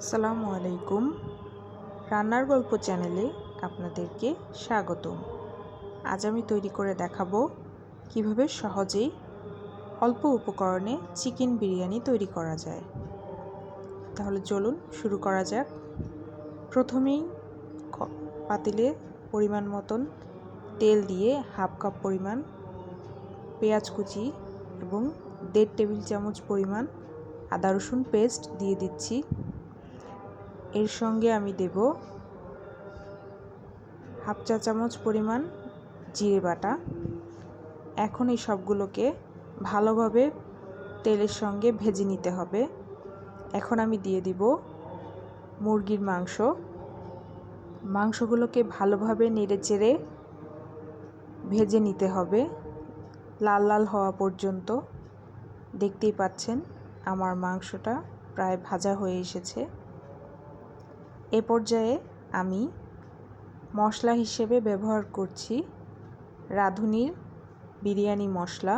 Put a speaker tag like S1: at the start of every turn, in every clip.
S1: আসসালামু আলাইকুম। রান্নার গল্প চ্যানেলে আপনাদেরকে স্বাগতম। আজ আমি তৈরি করে দেখাবো কিভাবে সহজেই অল্প উপকরণে চিকেন বিরিয়ানি তৈরি করা যায়। তাহলে চলুন শুরু করা যাক। প্রথমেই পাতিলে পরিমাণ মতন তেল দিয়ে হাফ কাপ পরিমাণ পেঁয়াজ কুচি এবং 1.5 টেবিল চামচ পরিমাণ আদা রসুন পেস্ট দিয়ে দিচ্ছি। এর সঙ্গে আমি দেব হাফ চা চামচ পরিমাণ জিরে বাটা। এখন এই সবগুলোকে ভালোভাবে তেলের সঙ্গে ভেজে নিতে হবে। এখন আমি দিয়ে দিব মুরগির মাংসগুলোকে ভালোভাবে নেড়েচেড়ে ভেজে নিতে হবে লাল লাল হওয়া পর্যন্ত। দেখতেই পাচ্ছেন আমার মাংসটা প্রায় ভাজা হয়ে এসেছে। এ পর্যায়ে আমি মশলা হিসেবে ব্যবহার করছি রাঁধুনির বিরিয়ানি মশলা।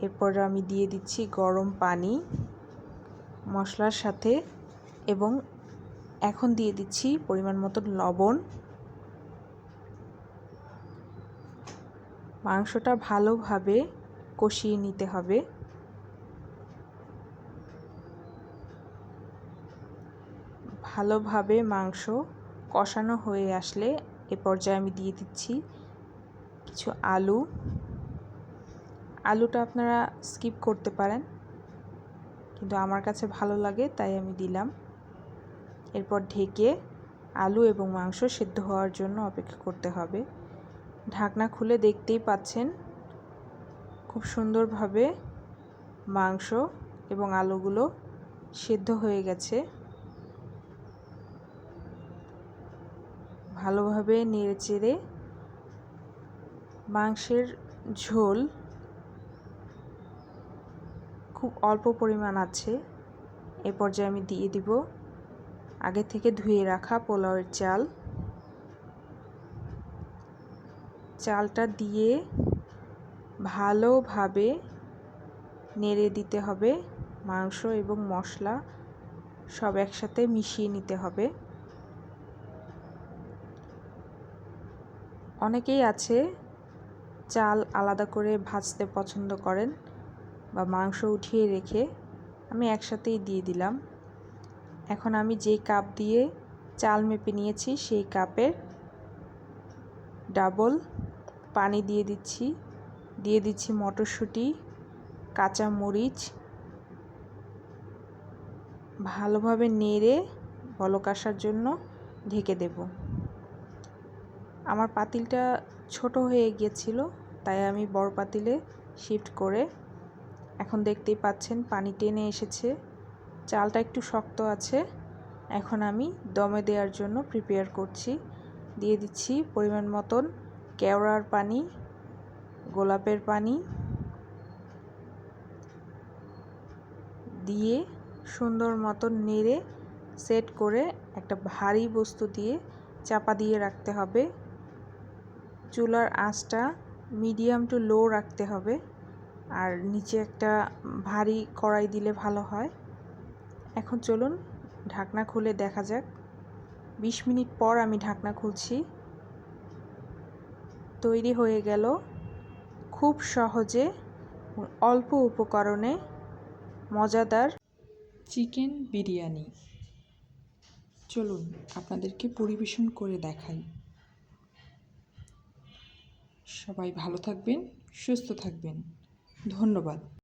S1: এরপর আমি দিয়ে দিচ্ছি গরম পানি মশলার সাথে এবং এখন দিয়ে দিচ্ছি পরিমাণ মতো লবণ। মাংসটা ভালোভাবে কষিয়ে নিতে হবে। ভালোভাবে মাংস কষানো হয়ে আসলে এ পর্যায়ে আমি দিয়ে দিচ্ছি কিছু আলুটা আপনারা স্কিপ করতে পারেন, কিন্তু আমার কাছে ভালো লাগে তাই আমি দিলাম। এরপর ঢেকে আলু এবং মাংস সিদ্ধ হওয়ার জন্য অপেক্ষা করতে হবে। ঢাকনা খুলে দেখতেই পাচ্ছেন খুব সুন্দরভাবে মাংস এবং আলুগুলো সিদ্ধ হয়ে গেছে। ভালোভাবে নেড়েচেড়ে মাংসের ঝোল খুব অল্প পরিমাণ আছে। এ পর্যায়ে আমি দিয়ে দিব আগে থেকে ধুয়ে রাখা পোলাওয়ের চালটা দিয়ে ভালোভাবে নেড়ে দিতে হবে। মাংস এবং মশলা সব একসাথে মিশিয়ে নিতে হবে। অনেকেই আছে চাল আলাদা করে ভাজতে পছন্দ করেন বা মাংস উঠিয়ে রেখে, আমি একসাথেই দিয়ে দিলাম। এখন আমি যেই কাপ দিয়ে চাল মেপে নিয়েছি সেই কাপের ডাবল পানি দিয়ে দিচ্ছি মটরশুঁটি, কাঁচা মরিচ। ভালোভাবে নেড়ে বলক আসার জন্য ঢেকে দেব। আমার পাতিলটা ছোট হয়ে গিয়েছিল তাই আমি বড় পাতিলে শিফট করে এখন দেখতেই পাচ্ছেন পানি টেনে এসেছে। চালটা একটু শক্ত আছে। এখন আমি দমে দেওয়ার জন্য প্রিপেয়ার করছি। দিয়ে দিচ্ছি পরিমাণ মতন কেওড়ার পানি, গোলাপের পানি দিয়ে সুন্দর মতন নেড়ে সেট করে একটা ভারী বস্তু দিয়ে চাপা দিয়ে রাখতে হবে। চুলার আঁচটা মিডিয়াম টু লো রাখতে হবে, আর নিচে একটা ভারী কড়াই দিলে ভালো হয়। এখন চলুন ঢাকনা খুলে দেখা যাক। 20 মিনিট পর আমি ঢাকনা খুলছি। তৈরি হয়ে গেল খুব সহজে অল্প উপকরণে মজাদার চিকেন বিরিয়ানি। চলুন আপনাদেরকে পরিবেশন করে দেখাই। সবাই ভালো থাকবেন, সুস্থ থাকবেন। ধন্যবাদ।